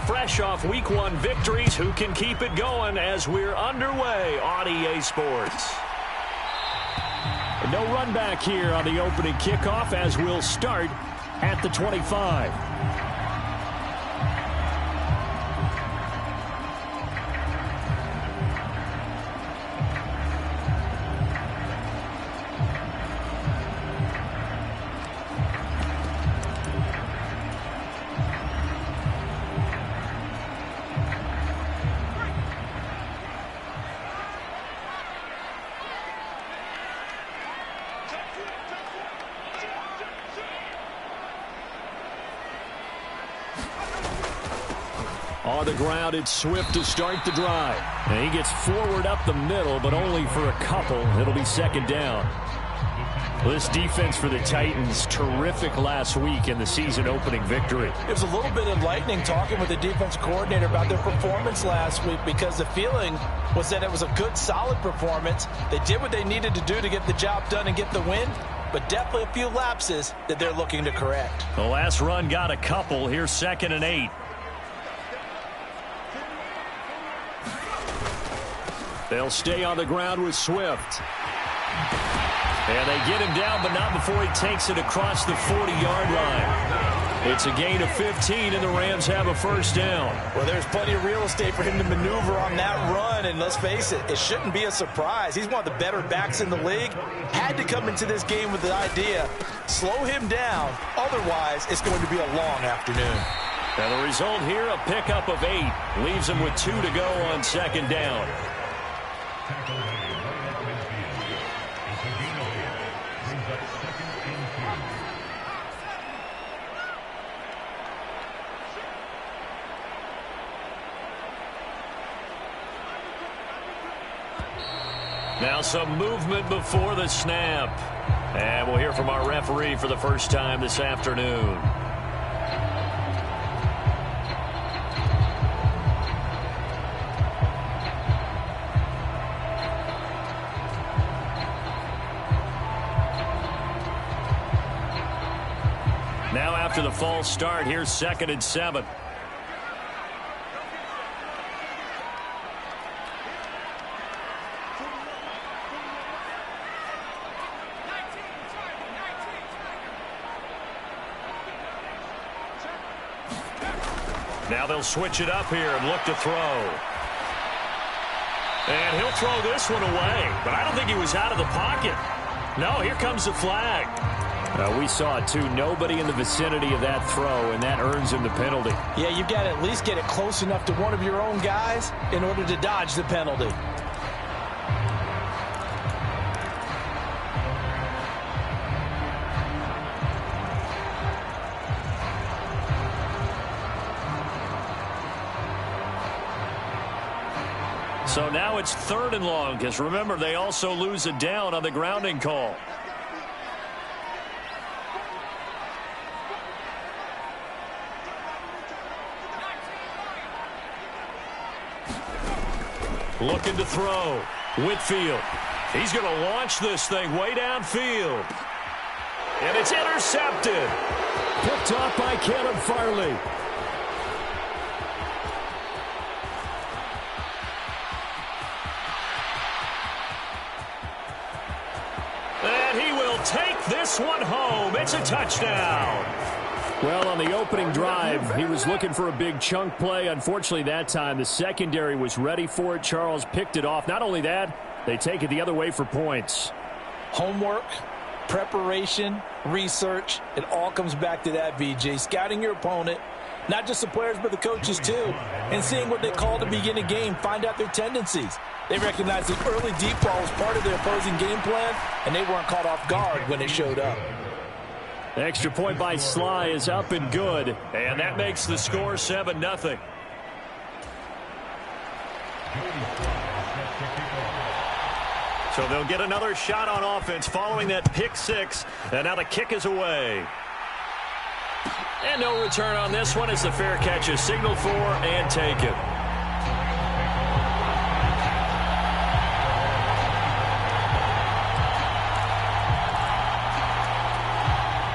fresh off Week 1 victories. Who can keep it going as we're underway on EA Sports? No run back here on the opening kickoff as we'll start at the 25. On the ground, it's Swift to start the drive. And he gets forward up the middle, but only for a couple. It'll be second down. This defense for the Titans, terrific last week in the season-opening victory. It was a little bit enlightening talking with the defense coordinator about their performance last week because the feeling was that it was a good, solid performance. They did what they needed to do to get the job done and get the win, but definitely a few lapses that they're looking to correct. The last run got a couple. Here's 2nd and 8. They'll stay on the ground with Swift. And they get him down, but not before he takes it across the 40-yard line. It's a gain of 15, and the Rams have a first down. Well, there's plenty of real estate for him to maneuver on that run, and let's face it, it shouldn't be a surprise. He's one of the better backs in the league. Had to come into this game with the idea, slow him down, otherwise it's going to be a long afternoon. And the result here, a pickup of 8. Leaves him with 2 to go on 2nd down. Now some movement before the snap. And we'll hear from our referee for the first time this afternoon. Now after the false start, here's 2nd and 7. Now they'll switch it up here and look to throw. And he'll throw this one away, but I don't think he was out of the pocket. No, here comes the flag. We saw it, too. Nobody in the vicinity of that throw, and that earns him the penalty. Yeah, you've got to at least get it close enough to one of your own guys in order to dodge the penalty. So now it's 3rd and long, because remember, they also lose a down on the grounding call. Looking to throw. Whitfield. He's going to launch this thing way downfield. And it's intercepted. Picked off by Caleb Farley. And he will take this one home. It's a touchdown. Well, on the opening drive, he was looking for a big chunk play. Unfortunately, that time, the secondary was ready for it. Charles picked it off. Not only that, they take it the other way for points. Homework, preparation, research, it all comes back to that, VJ. Scouting your opponent, not just the players, but the coaches, too. And seeing what they call to begin a game, find out their tendencies. They recognized the early deep ball was part of their opposing game plan, and they weren't caught off guard when it showed up. The extra point by Sly is up and good, and that makes the score 7-0. So they'll get another shot on offense following that pick 6, and now the kick is away. And no return on this one as the fair catch is signaled for and taken.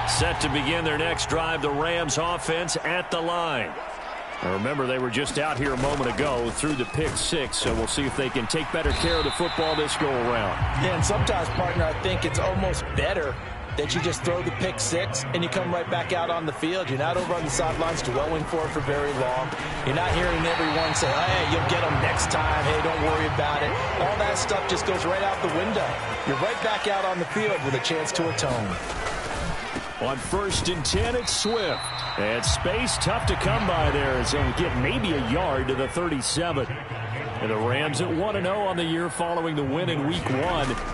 Set to begin their next drive, the Rams offense at the line. Remember, they were just out here a moment ago through the pick six, so we'll see if they can take better care of the football this go-around. Yeah, and sometimes, partner, I think it's almost better that you just throw the pick six and you come right back out on the field. You're not over on the sidelines dwelling for it for very long. You're not hearing everyone say, hey, you'll get them next time. Hey, don't worry about it. All that stuff just goes right out the window. You're right back out on the field with a chance to atone. On 1st and 10, it's Swift. And space tough to come by there as he'll get maybe a yard to the 37. And the Rams at 1-0 on the year following the win in Week 1.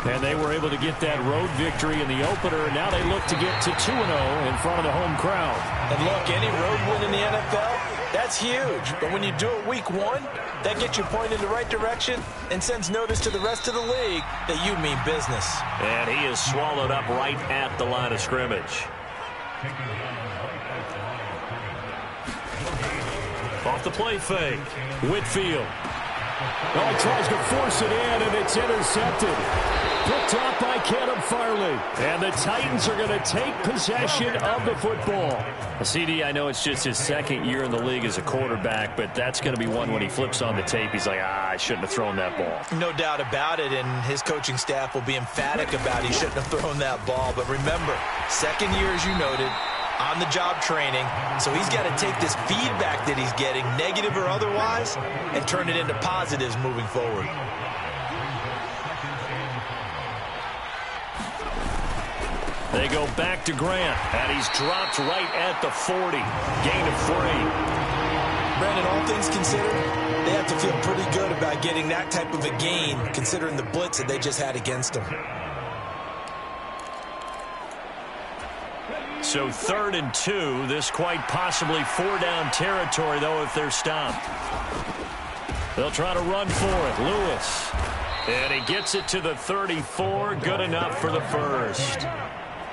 And they were able to get that road victory in the opener. And now they look to get to 2-0 in front of the home crowd. And look, any road win in the NFL, that's huge. But when you do it Week 1, that gets you pointed in the right direction and sends notice to the rest of the league that you mean business. And he is swallowed up right at the line of scrimmage. Off the play fake. Whitfield. Oh, tries to force it in, and it's intercepted. Picked off by Caleb Farley. And the Titans are going to take possession of the football. CD, I know it's just his second year in the league as a quarterback, but that's going to be one when he flips on the tape. He's like, I shouldn't have thrown that ball. No doubt about it, and his coaching staff will be emphatic about he shouldn't have thrown that ball. But remember, second year, as you noted, on-the-job training, so he's got to take this feedback that he's getting, negative or otherwise, and turn it into positives moving forward. They go back to Grant, and he's dropped right at the 40. Gain of 3. Brandon, all things considered, they have to feel pretty good about getting that type of a gain, considering the blitz that they just had against them. So 3rd and 2, this quite possibly 4-down territory, though, if they're stopped. They'll try to run for it. Lewis. And he gets it to the 34. Good enough for the first.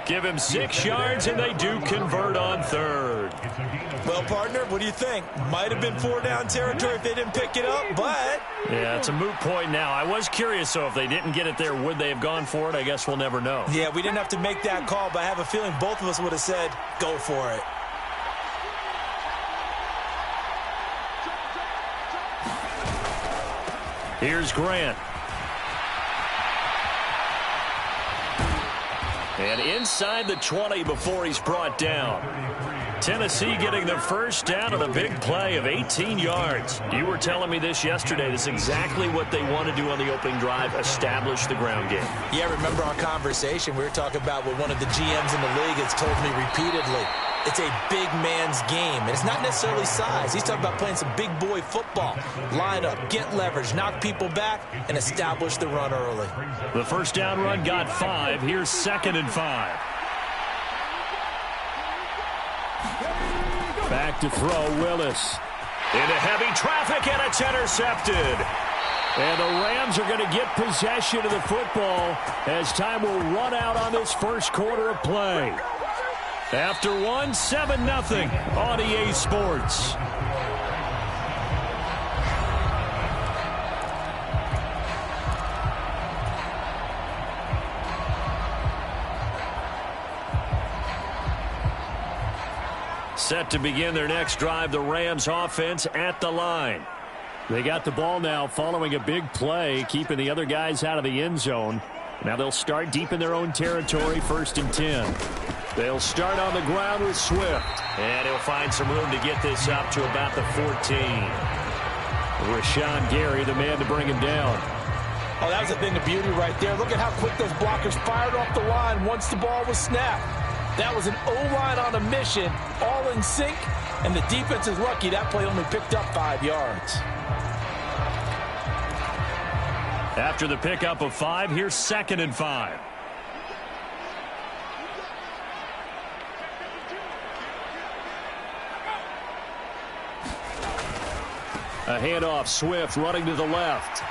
Give him 6 yards, and they do convert on 3rd. Well, partner, what do you think? Might have been 4-down territory if they didn't pick it up, but... Yeah, it's a moot point now. I was curious, so if they didn't get it there, would they have gone for it? I guess we'll never know. Yeah, we didn't have to make that call, but I have a feeling both of us would have said, go for it. Here's Grant. And inside the 20 before he's brought down. Tennessee getting the first down on a big play of 18 yards. You were telling me this yesterday. This is exactly what they want to do on the opening drive, establish the ground game. Yeah, remember our conversation. We were talking about what one of the GMs in the league has told me repeatedly. It's a big man's game, and it's not necessarily size. He's talking about playing some big boy football. Line up, get leverage, knock people back, and establish the run early. The first down run got 5. Here's 2nd and 5. Back to throw, Willis. Into heavy traffic, and it's intercepted. And the Rams are going to get possession of the football as time will run out on this first quarter of play. After 1, 7-0 on EA Sports. Set to begin their next drive, the Rams offense at the line. They got the ball now following a big play, keeping the other guys out of the end zone. Now they'll start deep in their own territory, 1st and 10. They'll start on the ground with Swift. And he'll find some room to get this up to about the 14. Rashawn Gary, the man to bring him down. Oh, that was a thing of beauty right there. Look at how quick those blockers fired off the line once the ball was snapped. That was an O-line on a mission, all in sync, and the defense is lucky that play only picked up 5 yards. After the pickup of 5, here's 2nd and 5. A handoff, Swift running to the left.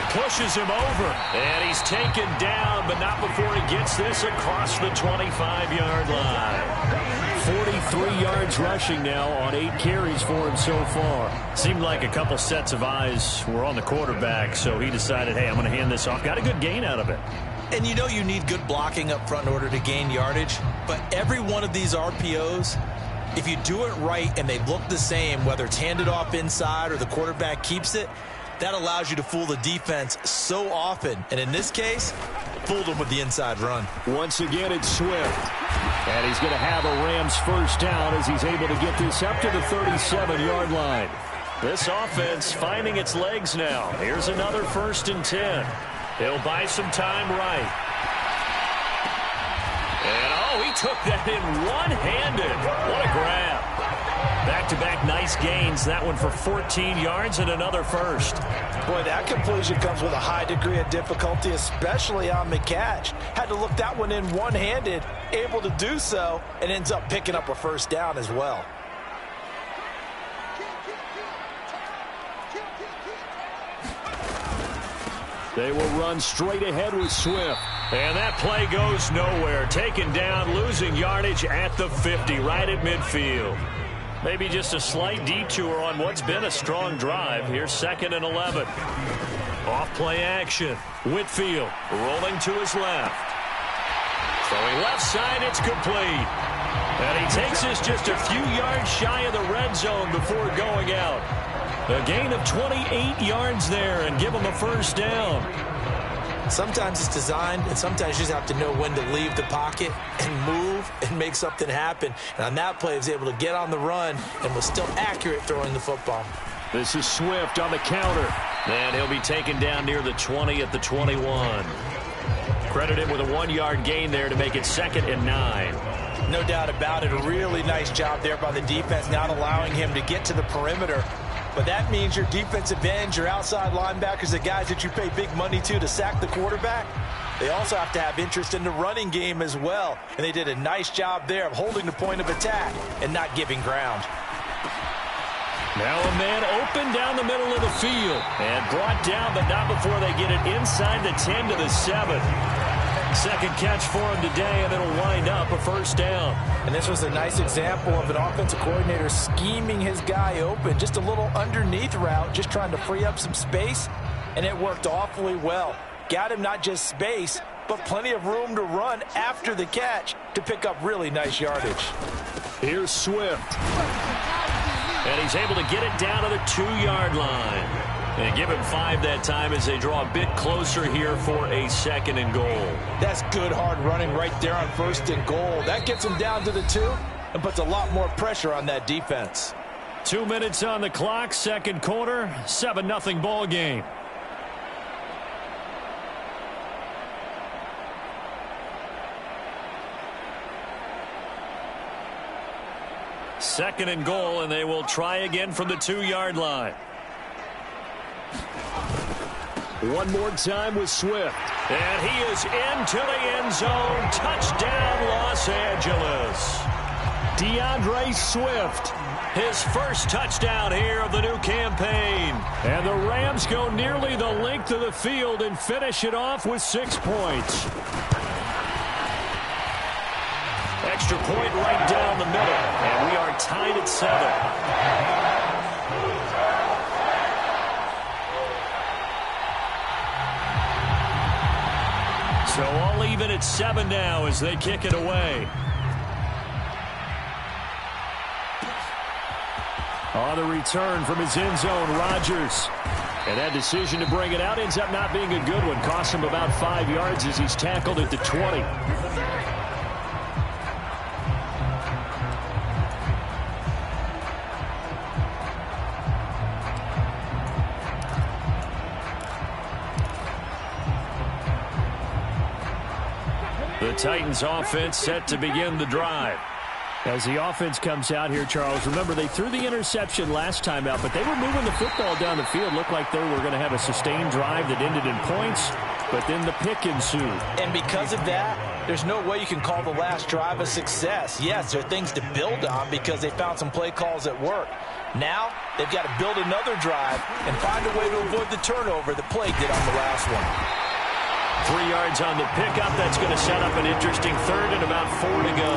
Pushes him over, and he's taken down, but not before he gets this across the 25-yard line. 43 yards rushing now on 8 carries for him so far. Seemed like a couple sets of eyes were on the quarterback, so he decided, hey, I'm going to hand this off. Got a good gain out of it. And you know you need good blocking up front in order to gain yardage, but every one of these RPOs If you do it right and they look the same, whether it's handed off inside or the quarterback keeps it, that allows you to fool the defense so often. And in this case, fooled them with the inside run. Once again, it's Swift. And he's going to have a Rams first down as he's able to get this up to the 37-yard line. This offense finding its legs now. Here's another 1st and 10. He'll buy some time right. And, oh, he took that in one-handed. What a grab. Back-to-back nice gains. That one for 14 yards and another first. Boy, that completion comes with a high degree of difficulty, especially on the catch. Had to look that one in one-handed, able to do so, and ends up picking up a first down as well. They will run straight ahead with Swift. And that play goes nowhere. Taken down, losing yardage at the 50, right at midfield. Maybe just a slight detour on what's been a strong drive. Here's 2nd and 11. Off play action. Whitfield rolling to his left. Throwing left side, it's complete. And he takes us just a few yards shy of the red zone before going out. A gain of 28 yards there and give him a first down. Sometimes it's designed, and sometimes you just have to know when to leave the pocket and move and make something happen. And on that play, he was able to get on the run and was still accurate throwing the football. This is Swift on the counter. And he'll be taken down near the 20 at the 21. Credit him with a 1-yard gain there to make it 2nd and 9. No doubt about it. A really nice job there by the defense, not allowing him to get to the perimeter. But that means your defensive ends, your outside linebackers, the guys that you pay big money to sack the quarterback, they also have to have interest in the running game as well. And they did a nice job there of holding the point of attack and not giving ground. Now a man open down the middle of the field and brought down, but not before they get it inside the 10 to the 7. Second catch for him today, and it'll wind up a first down. And this was a nice example of an offensive coordinator scheming his guy open. Just a little underneath route, just trying to free up some space, and it worked awfully well. Got him not just space, but plenty of room to run after the catch to pick up really nice yardage. Here's Swift. And he's able to get it down to the 2-yard line. And give him 5 that time as they draw a bit closer here for a 2nd and goal. That's good hard running right there on 1st and goal. That gets him down to the 2 and puts a lot more pressure on that defense. 2 minutes on the clock, 2nd quarter, 7-0 ball game. Second and goal, and they will try again from the 2-yard line. One more time with Swift. And he is into the end zone. Touchdown, Los Angeles. DeAndre Swift, his first touchdown here of the new campaign. And the Rams go nearly the length of the field and finish it off with 6 points. Extra point right down the middle. And we are tied at 7. So all even at 7 now as they kick it away. On the return from his end zone, Rodgers. And that decision to bring it out ends up not being a good one. Costs him about 5 yards as he's tackled at the 20. The Titans offense set to begin the drive. As the offense comes out here, Charles, remember they threw the interception last time out, but they were moving the football down the field. Looked like they were going to have a sustained drive that ended in points, but then the pick ensued. And because of that, there's no way you can call the last drive a success. Yes, there are things to build on because they found some play calls that work. Now, they've got to build another drive and find a way to avoid the turnover that plagued it on the last one. 3 yards on the pickup. That's going to set up an interesting third and about 4 to go.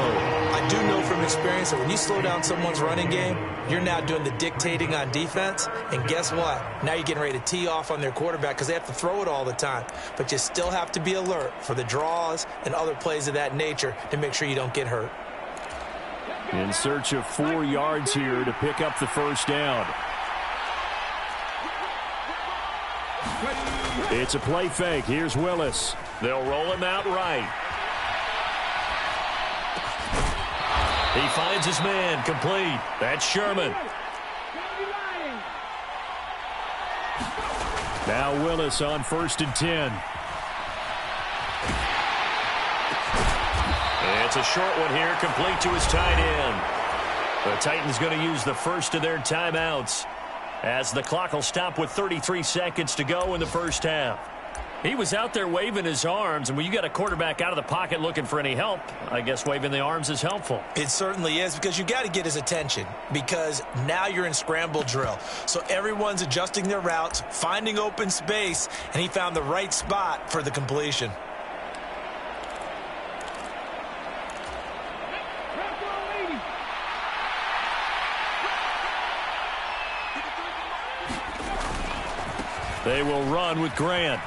I do know from experience that when you slow down someone's running game, you're now doing the dictating on defense. And guess what? Now you're getting ready to tee off on their quarterback because they have to throw it all the time. But you still have to be alert for the draws and other plays of that nature to make sure you don't get hurt. In search of 4 yards here to pick up the first down. It's a play fake. Here's Willis. They'll roll him out right. He finds his man, complete. That's Sherman. Now Willis on 1st and 10. It's a short one here, complete to his tight end. The Titans going to use the first of their timeouts as the clock will stop with 33 seconds to go in the first half. He was out there waving his arms, and when you got a quarterback out of the pocket looking for any help, I guess waving the arms is helpful. It certainly is, because you got to get his attention, because now you're in scramble drill. So everyone's adjusting their routes, finding open space, and he found the right spot for the completion. They will run with Grant.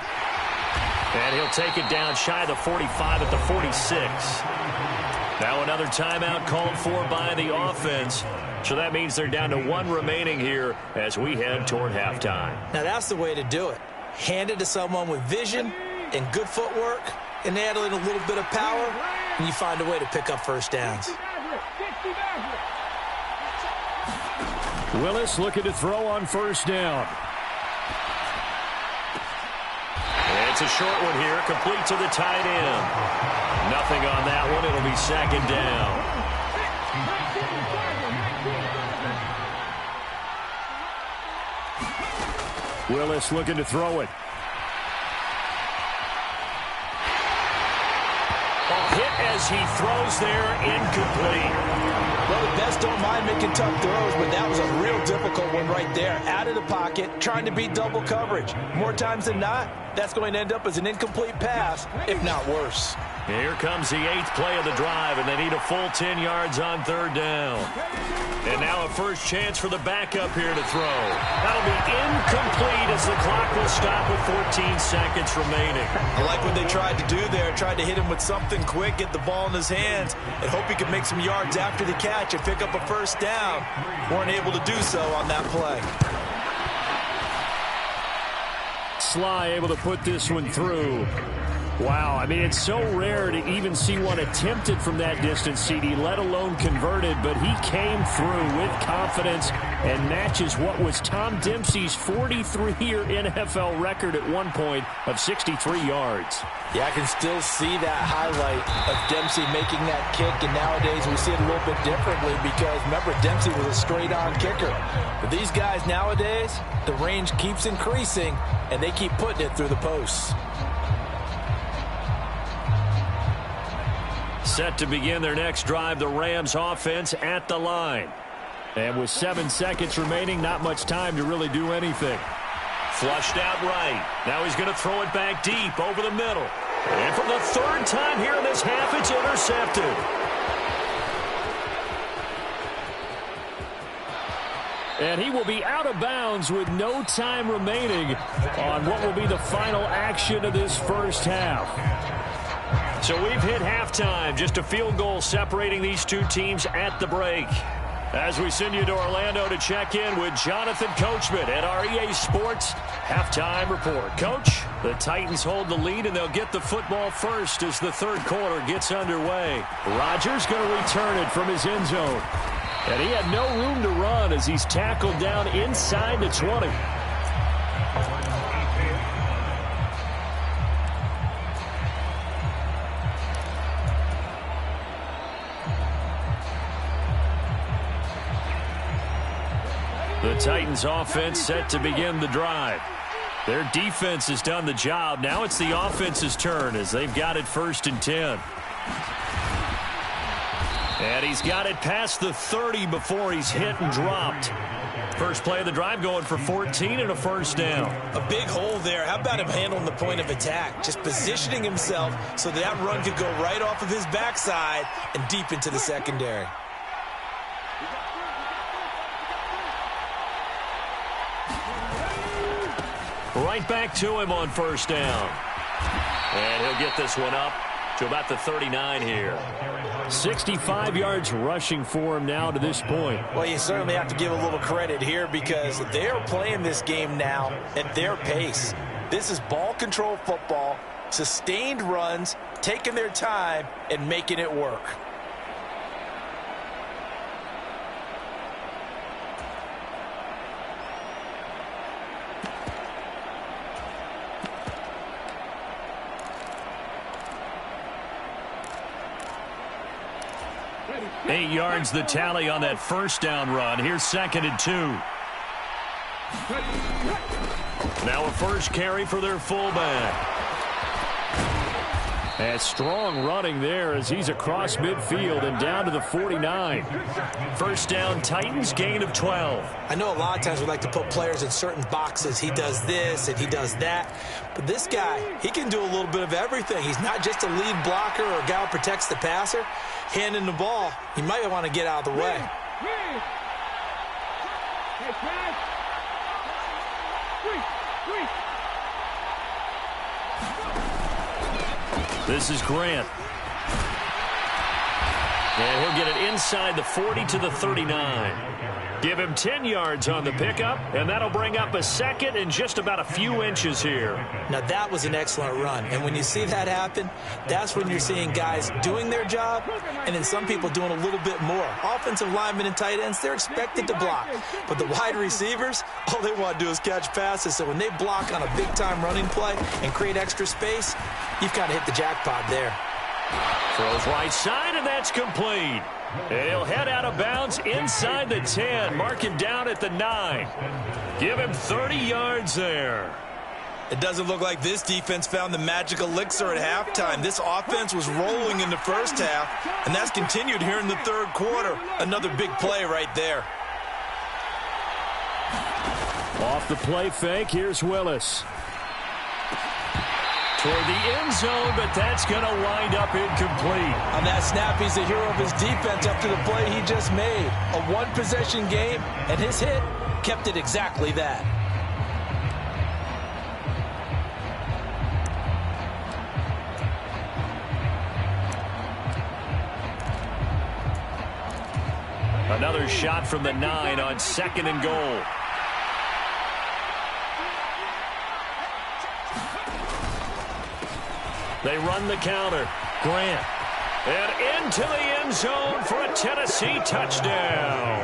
And he'll take it down shy of the 45 at the 46. Now another timeout called for by the offense. So that means they're down to 1 remaining here as we head toward halftime. Now that's the way to do it. Hand it to someone with vision and good footwork, and add in a little bit of power, and you find a way to pick up first downs. Willis looking to throw on first down. It's a short one here, complete to the tight end. Nothing on that one. It'll be 2nd down. Willis looking to throw it. A hit as he throws there, incomplete. Well, the best don't mind making tough throws, but that was a real difficult one right there. Out of the pocket, trying to beat double coverage. More times than not, that's going to end up as an incomplete pass, if not worse. Here comes the 8th play of the drive, and they need a full 10 yards on 3rd down. And now a first chance for the backup here to throw. That'll be incomplete as the clock will stop with 14 seconds remaining. I like what they tried to do there. Tried to hit him with something quick, get the ball in his hands, and hope he could make some yards after the catch and pick up a first down. Weren't able to do so on that play. Sly able to put this one through. Wow, I mean, it's so rare to even see one attempted from that distance, CD, let alone converted, but he came through with confidence and matches what was Tom Dempsey's 43-year NFL record at one point of 63 yards. Yeah, I can still see that highlight of Dempsey making that kick, and nowadays we see it a little bit differently because, remember, Dempsey was a straight-on kicker. But these guys nowadays, the range keeps increasing, and they keep putting it through the posts. Set to begin their next drive, the Rams offense at the line. And with 7 seconds remaining, not much time to really do anything. Flushed out right. Now he's going to throw it back deep over the middle. And for the 3rd time here in this half, it's intercepted. And he will be out of bounds with no time remaining on what will be the final action of this first half. So we've hit halftime, just a field goal separating these two teams at the break. As we send you to Orlando to check in with Jonathan Coachman at our EA Sports Halftime Report. Coach, the Titans hold the lead, and they'll get the football first as the 3rd quarter gets underway. Rodgers going to return it from his end zone. And he had no room to run as he's tackled down inside the 20. The Titans offense set to begin the drive. Their defense has done the job. Now it's the offense's turn as they've got it 1st and 10. And he's got it past the 30 before he's hit and dropped. First play of the drive going for 14 and a first down. A big hole there. How about him handling the point of attack? Just positioning himself so that run could go right off of his backside and deep into the secondary. Right back to him on first down. And he'll get this one up to about the 39 here. 65 yards rushing for him now to this point. Well, you certainly have to give a little credit here because they're playing this game now at their pace. This is ball control football, sustained runs, taking their time, and making it work. Eight yards the tally on that first down run. Here's 2nd and 2. Now a first carry for their fullback. And strong running there as he's across midfield and down to the 49. First down, Titans, gain of 12. I know a lot of times we like to put players in certain boxes. He does this and he does that. But this guy, he can do a little bit of everything. He's not just a lead blocker or a guy who protects the passer. Handing the ball, he might want to get out of the way. This is Grant. And he'll get it inside the 40 to the 39. Give him 10 yards on the pickup, and that'll bring up a 2nd and just about a few inches here. Now, that was an excellent run. And when you see that happen, that's when you're seeing guys doing their job and then some people doing a little bit more. Offensive linemen and tight ends, they're expected to block. But the wide receivers, all they want to do is catch passes. So when they block on a big-time running play and create extra space, you've kind of hit the jackpot there. Throws right side, and that's complete. And he'll head out of bounds inside the 10, marking down at the 9. Give him 30 yards there. It doesn't look like this defense found the magic elixir at halftime. This offense was rolling in the first half, and that's continued here in the third quarter. Another big play right there. Off the play fake, here's Willis. Toward the end zone, but that's going to wind up incomplete. On that snap, he's the hero of his defense after the play he just made. A one-possession game, and his hit kept it exactly that. Another shot from the 9 on 2nd and goal. They run the counter. Grant. And into the end zone for a Tennessee touchdown.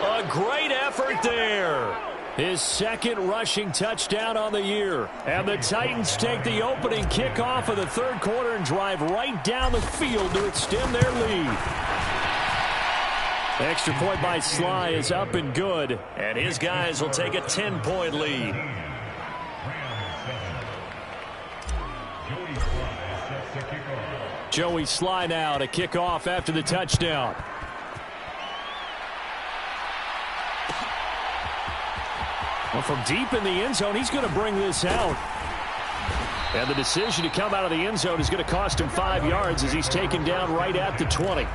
A great effort there. His 2nd rushing touchdown on the year. And the Titans take the opening kickoff of the third quarter and drive right down the field to extend their lead. Extra point by Sly is up and good. And his guys will take a 10-point lead. Joey Sly now to kick off after the touchdown. Well, from deep in the end zone, he's going to bring this out. And the decision to come out of the end zone is going to cost him 5 yards as he's taken down right at the 20.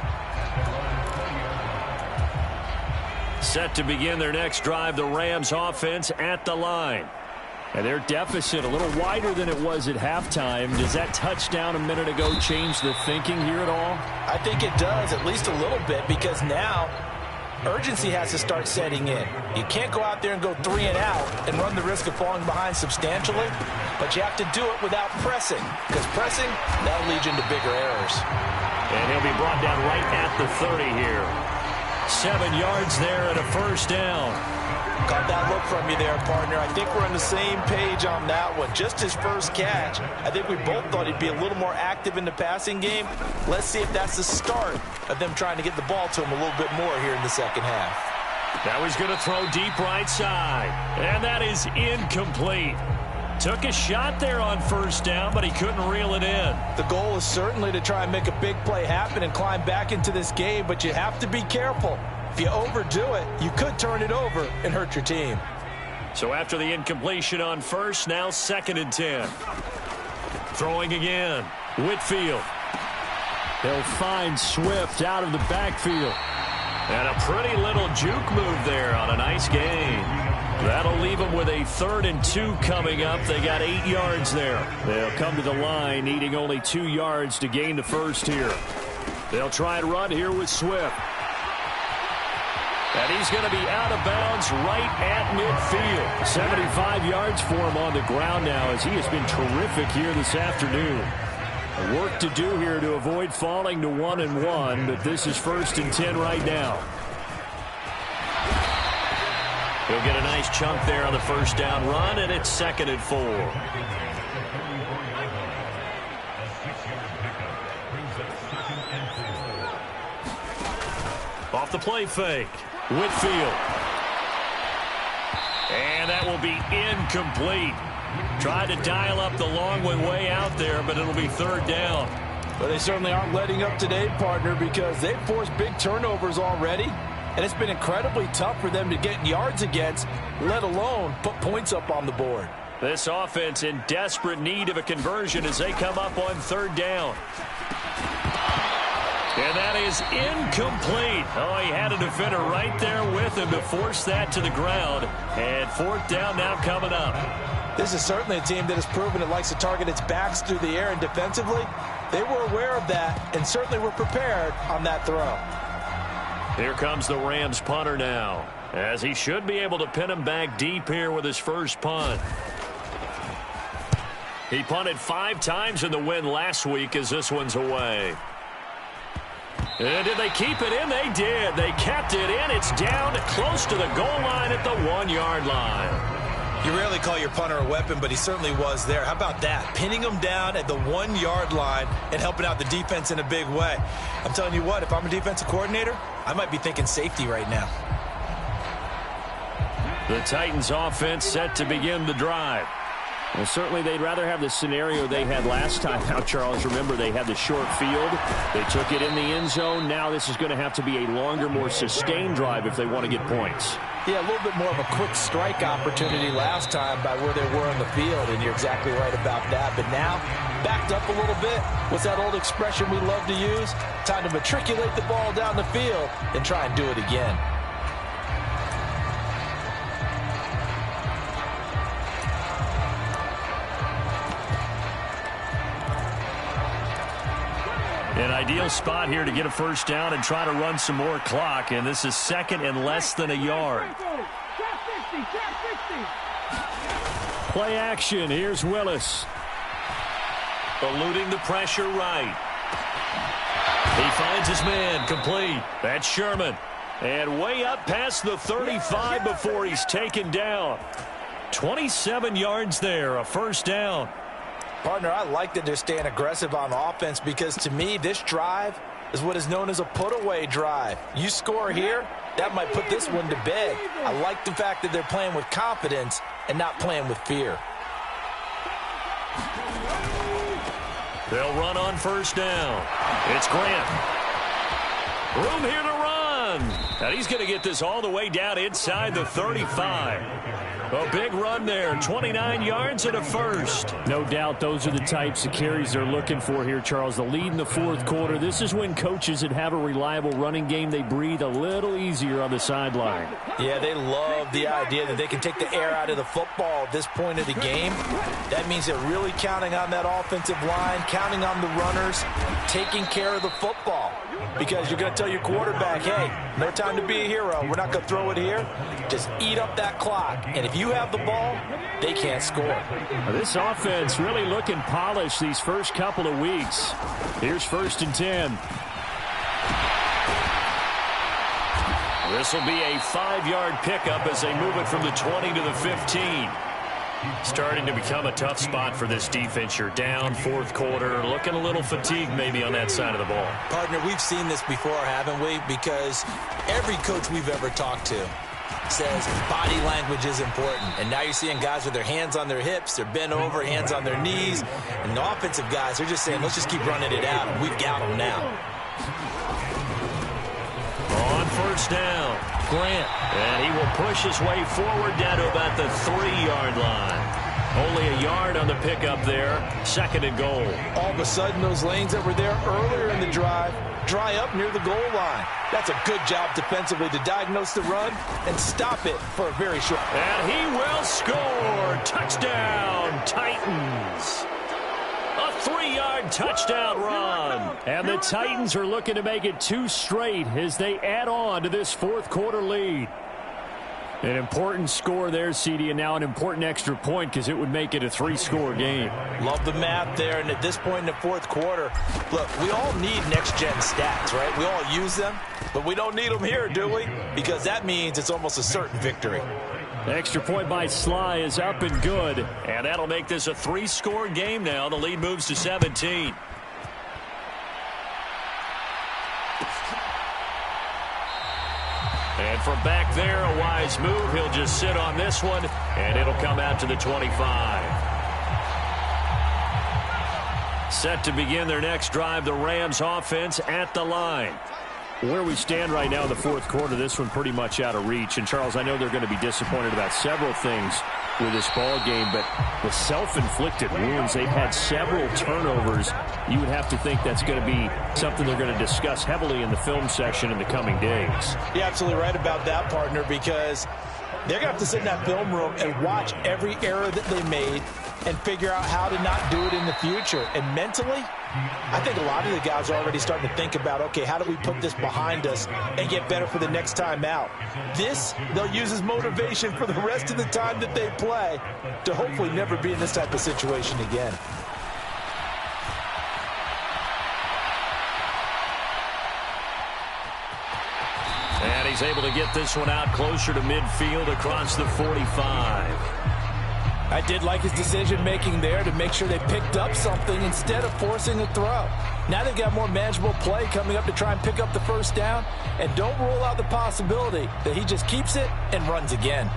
Set to begin their next drive, the Rams offense at the line. And their deficit a little wider than it was at halftime. Does that touchdown a minute ago change the thinking here at all? I think it does, at least a little bit, because now urgency has to start setting in. You can't go out there and go 3 and out and run the risk of falling behind substantially, but you have to do it without pressing, because pressing, that'll lead you into bigger errors. And he'll be brought down right at the 30 here. 7 yards there and a first down. Got that look from you there, partner. I think we're on the same page on that one. Just his first catch. I think we both thought he'd be a little more active in the passing game. Let's see if that's the start of them trying to get the ball to him a little bit more here in the second half. Now he's going to throw deep right side. And that is incomplete. Took a shot there on first down, but he couldn't reel it in. The goal is certainly to try and make a big play happen and climb back into this game, but you have to be careful. If you overdo it, you could turn it over and hurt your team. So after the incompletion on first, now 2nd and 10. Throwing again. Whitfield. They'll find Swift out of the backfield. And a pretty little juke move there on a nice gain. That'll leave them with a 3rd and 2 coming up. They got 8 yards there. They'll come to the line needing only 2 yards to gain the first here. They'll try and run here with Swift. And he's going to be out of bounds right at midfield. 75 yards for him on the ground now as he has been terrific here this afternoon. Work to do here to avoid falling to 1-1, but this is 1st and 10 right now. He'll get a nice chunk there on the first down run, and it's 2nd and 4. Off the play fake. Whitfield. And that will be incomplete. Tried to dial up the long one way out there, but it'll be 3rd down. But they certainly aren't letting up today, partner, because they've forced big turnovers already. And it's been incredibly tough for them to get yards against, let alone put points up on the board. This offense in desperate need of a conversion as they come up on 3rd down. And that is incomplete. Oh, he had a defender right there with him to force that to the ground. And 4th down now coming up. This is certainly a team that has proven it likes to target its backs through the air, and defensively, they were aware of that and certainly were prepared on that throw. Here comes the Rams punter now, as he should be able to pin him back deep here with his first punt. He punted 5 times in the win last week as this one's away. And did they keep it in? They did. They kept it in. It's down close to the goal line at the 1-yard line. You rarely call your punter a weapon, but he certainly was there. How about that? Pinning him down at the 1-yard line and helping out the defense in a big way. I'm telling you what, if I'm a defensive coordinator, I might be thinking safety right now. The Titans offense set to begin the drive. Well, certainly they'd rather have the scenario they had last time. Now, Charles, remember they had the short field. They took it in the end zone. Now this is going to have to be a longer, more sustained drive if they want to get points. Yeah, a little bit more of a quick strike opportunity last time by where they were on the field, and you're exactly right about that. But now, backed up a little bit. What's that old expression we love to use? Time to matriculate the ball down the field and try and do it again. An ideal spot here to get a first down and try to run some more clock, and this is 2nd and less than a yard. Play action. Here's Willis. Eluding the pressure right. He finds his man complete. That's Sherman. And way up past the 35 before he's taken down. 27 yards there, a first down. Partner, I like that they're staying aggressive on offense because, to me, this drive is what is known as a put-away drive. You score here, that might put this one to bed. I like the fact that they're playing with confidence and not playing with fear. They'll run on first down. It's Grant. Room here to run. And he's going to get this all the way down inside the 35. A big run there, 29 yards and a first. No doubt those are the types of carries they're looking for here, Charles. The lead in the 4th quarter. This is when coaches that have a reliable running game, they breathe a little easier on the sideline. Yeah, they love the idea that they can take the air out of the football at this point of the game. That means they're really counting on that offensive line, counting on the runners, taking care of the football. Because you're going to tell your quarterback, hey, no time to be a hero. We're not going to throw it here. Just eat up that clock. And if you have the ball, they can't score. Now, this offense really looking polished these first couple of weeks. Here's 1st and 10. This will be a 5-yard pickup as they move it from the 20 to the 15. Starting to become a tough spot for this defense. You're down 4th quarter, looking a little fatigued maybe on that side of the ball. Partner, we've seen this before, haven't we? Because every coach we've ever talked to says body language is important. And now you're seeing guys with their hands on their hips, they're bent over, hands on their knees. And the offensive guys, they're just saying, let's just keep running it out, and we've got them now. On first down, Grant. And he will push his way forward down to about the 3-yard line. Only a yard on the pickup there. 2nd and goal. All of a sudden, those lanes that were there earlier in the drive dry up near the goal line. That's a good job defensively to diagnose the run and stop it for a very short. And he will score. Touchdown, Titans. A 3-yard touchdown run. And the Titans are looking to make it 2 straight as they add on to this 4th quarter lead. An important score there, CD, and now an important extra point because it would make it a 3-score game. Love the math there, and at this point in the 4th quarter, look, we all need next-gen stats, right? We all use them, but we don't need them here, do we? Because that means it's almost a certain victory. The extra point by Sly is up and good. And that'll make this a 3-score game now. The lead moves to 17. And from back there, a wise move. He'll just sit on this one, and it'll come out to the 25. Set to begin their next drive, the Rams offense at the line. Where we stand right now in the 4th quarter, this one pretty much out of reach. And, Charles, I know they're going to be disappointed about several things with this ball game, but the self-inflicted wounds, they've had several turnovers. You would have to think that's going to be something they're going to discuss heavily in the film session in the coming days. You're absolutely right about that, partner, because they're going to have to sit in that film room and watch every error that they made and figure out how to not do it in the future. And mentally, I think a lot of the guys are already starting to think about, okay, how do we put this behind us and get better for the next time out? This, they'll use as motivation for the rest of the time that they play to hopefully never be in this type of situation again. And he's able to get this one out closer to midfield across the 45. I did like his decision-making there to make sure they picked up something instead of forcing a throw. Now they've got more manageable play coming up to try and pick up the first down, and don't rule out the possibility that he just keeps it and runs again.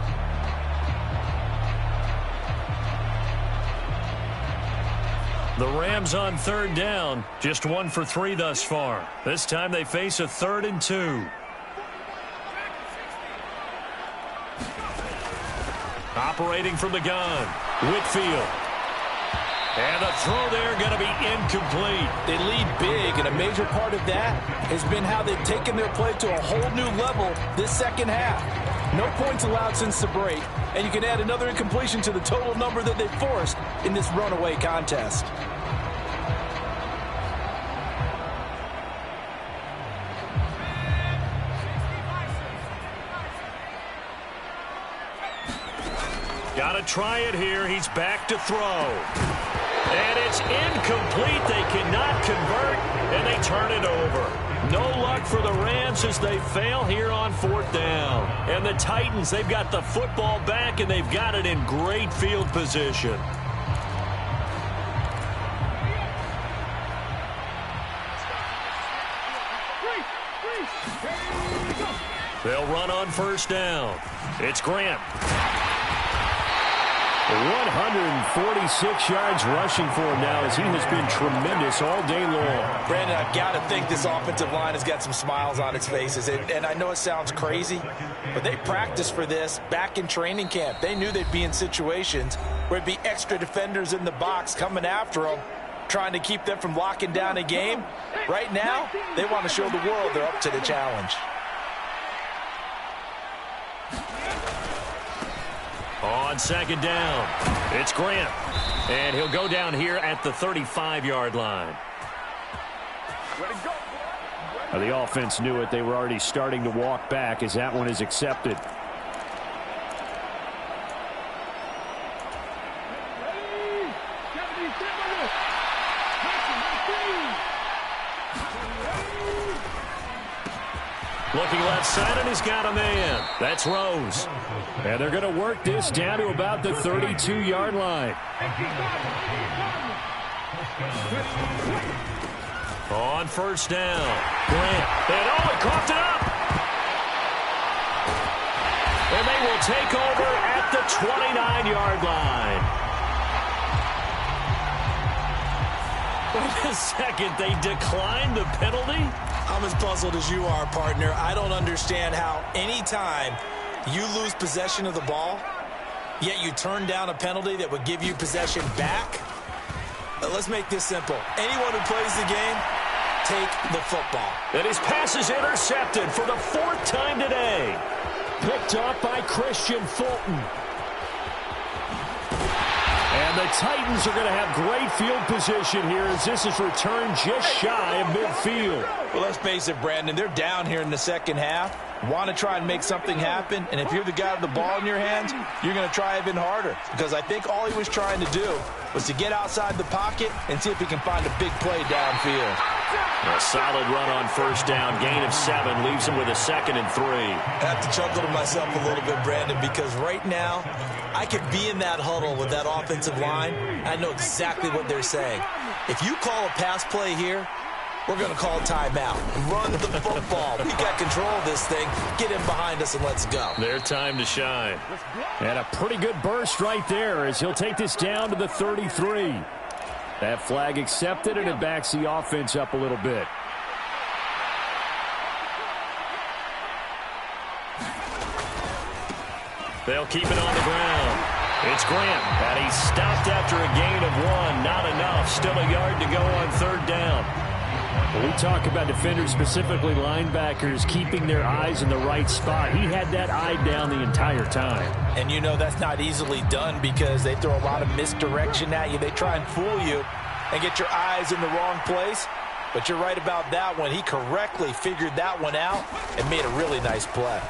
The Rams on 3rd down, just 1 for 3 thus far. This time they face a 3rd and 2. Operating from the gun, Whitfield. And the throw there going to be incomplete. They lead big, and a major part of that has been how they've taken their play to a whole new level this second half. No points allowed since the break, and you can add another incompletion to the total number that they forced in this runaway contest. Got to try it here. He's back to throw. And it's incomplete. They cannot convert, and they turn it over. No luck for the Rams as they fail here on 4th down. And the Titans, they've got the football back, and they've got it in great field position. They'll run on 1st down. It's Grant. 146 yards rushing for him now as he has been tremendous all day long. Brandon, I've got to think this offensive line has got some smiles on its faces. And I know it sounds crazy, but they practiced for this back in training camp. They knew they'd be in situations where it'd be extra defenders in the box coming after them, trying to keep them from locking down a game. Right now, they want to show the world they're up to the challenge. On 2nd down, it's Grant. And he'll go down here at the 35-yard line. The offense knew it. They were already starting to walk back as that one is accepted. Looking left side, and he's got a man. That's Rose. And they're going to work this down to about the 32-yard line. On 1st down, Grant. And he coughed it up. And they will take over at the 29-yard line. Wait a second, they declined the penalty? I'm as puzzled as you are, partner. I don't understand how any time you lose possession of the ball, Yet you turn down a penalty that would give you possession back? Let's make this simple. Anyone who plays the game, take the football. And his pass is intercepted for the 4th time today. Picked up by Christian Fulton. And the Titans are going to have great field position here as this is returned just shy of midfield. Well, let's face it, Brandon, they're down here in the second half. Want to try and make something happen, and if you're the guy with the ball in your hands, you're going to try even harder, because I think all he was trying to do was to get outside the pocket and see if he can find a big play downfield. A solid run on first down, gain of 7, leaves him with a 2nd and 3. I have to chuckle to myself a little bit, Brandon, because right now I could be in that huddle with that offensive line. I know exactly what they're saying. If you call a pass play here, we're going to call timeout. Run the football. We got control of this thing. Get in behind us and let's go. Their time to shine. And a pretty good burst right there as he'll take this down to the 33. That flag accepted, and it backs the offense up a little bit. They'll keep it on the ground. It's Grant, and he's stopped after a gain of 1. Not enough. Still a yard to go on 3rd down. When we talk about defenders, specifically linebackers, keeping their eyes in the right spot, he had that eye down the entire time. And you know that's not easily done because they throw a lot of misdirection at you. They try and fool you and get your eyes in the wrong place. But you're right about that one. He correctly figured that one out and made a really nice play.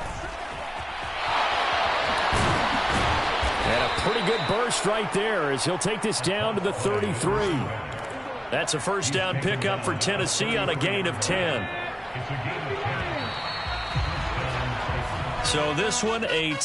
And a pretty good burst right there as he'll take this down to the 33. That's a first down pickup for Tennessee on a gain of 10. So this one, a